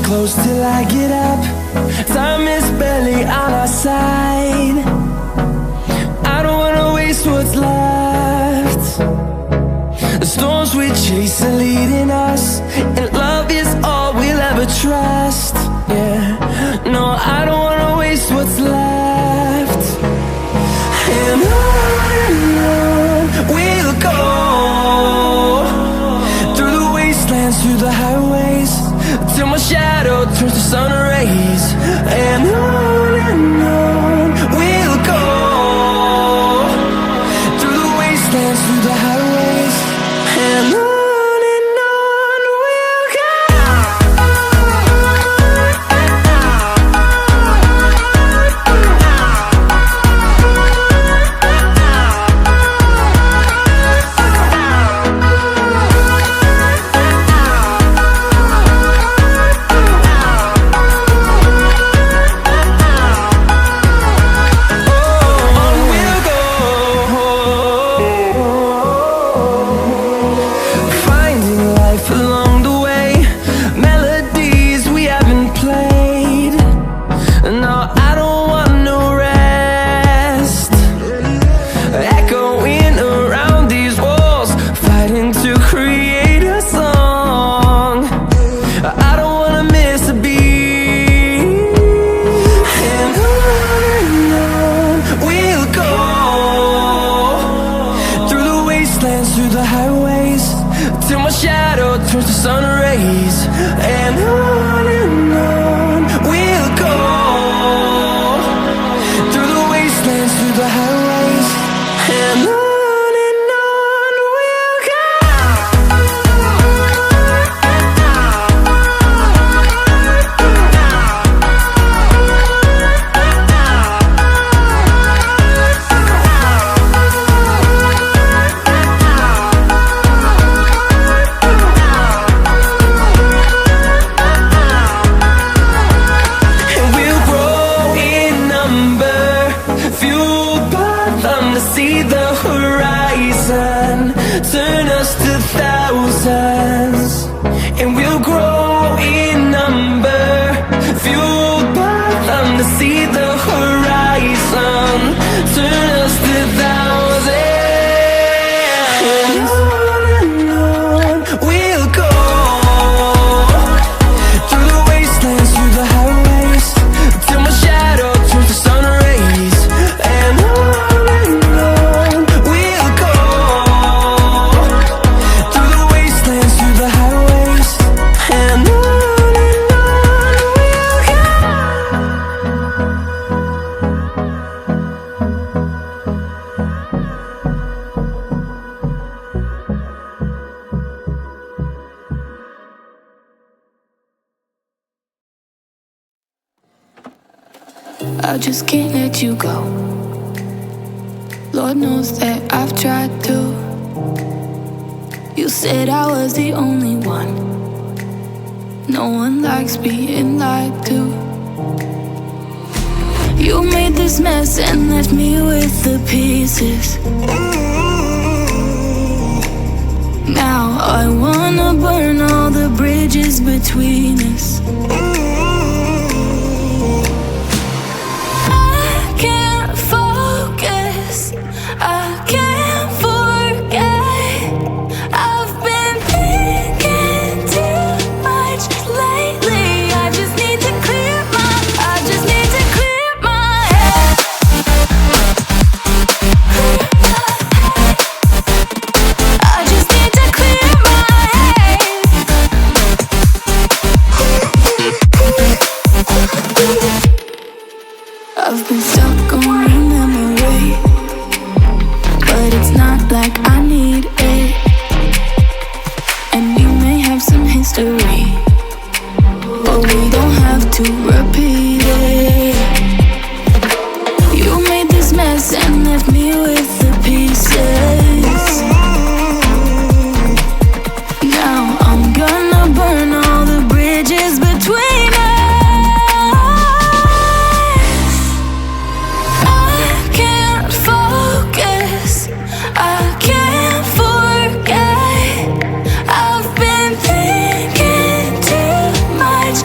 close till I get up. Time is barely on our side. I don't wanna waste what's left. The storms we chase are leading us, and love is all we'll ever trust. Yeah, no, I don't wanna waste what's left. And on we'll go, through the wastelands, through the highways, till my shadow turns to sun rays. And on we'll go, through the wastelands, through the highways, and on we'll go. Through the highways, till my shadow turns to sun rays. And on we'll go, through the wastelands, through the highways, and on we'll go. See the horizon, turn us to thousands, and we'll grow in number, fueled by them. To see the horizon, turn us to thousands, and on we'll go, through the wastelands, through the highways, till my shadow turns to sun rays. And I just can't let you go. Lord knows that I've tried to. You said I was the only one. No one likes being lied to. You made this mess and left me with the pieces. Now I wanna burn all the bridges between us. I can't forget. I've been thinking too much lately. I just need to clear my head. I just need to clear my head. I've been stuck on a memory, but it's not like I need it. And we may have some history, but we don't have to repeat it. You made this mess and left me with the pieces. Now I'm gonna burn all the bridges between us. I've been thinking too much.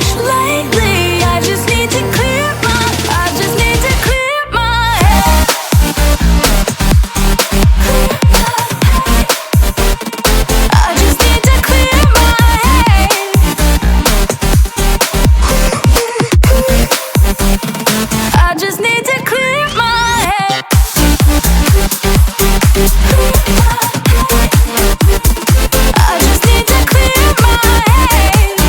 I just need to clear my head. I just need to clear my head.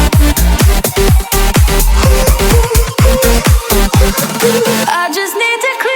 I just need to clear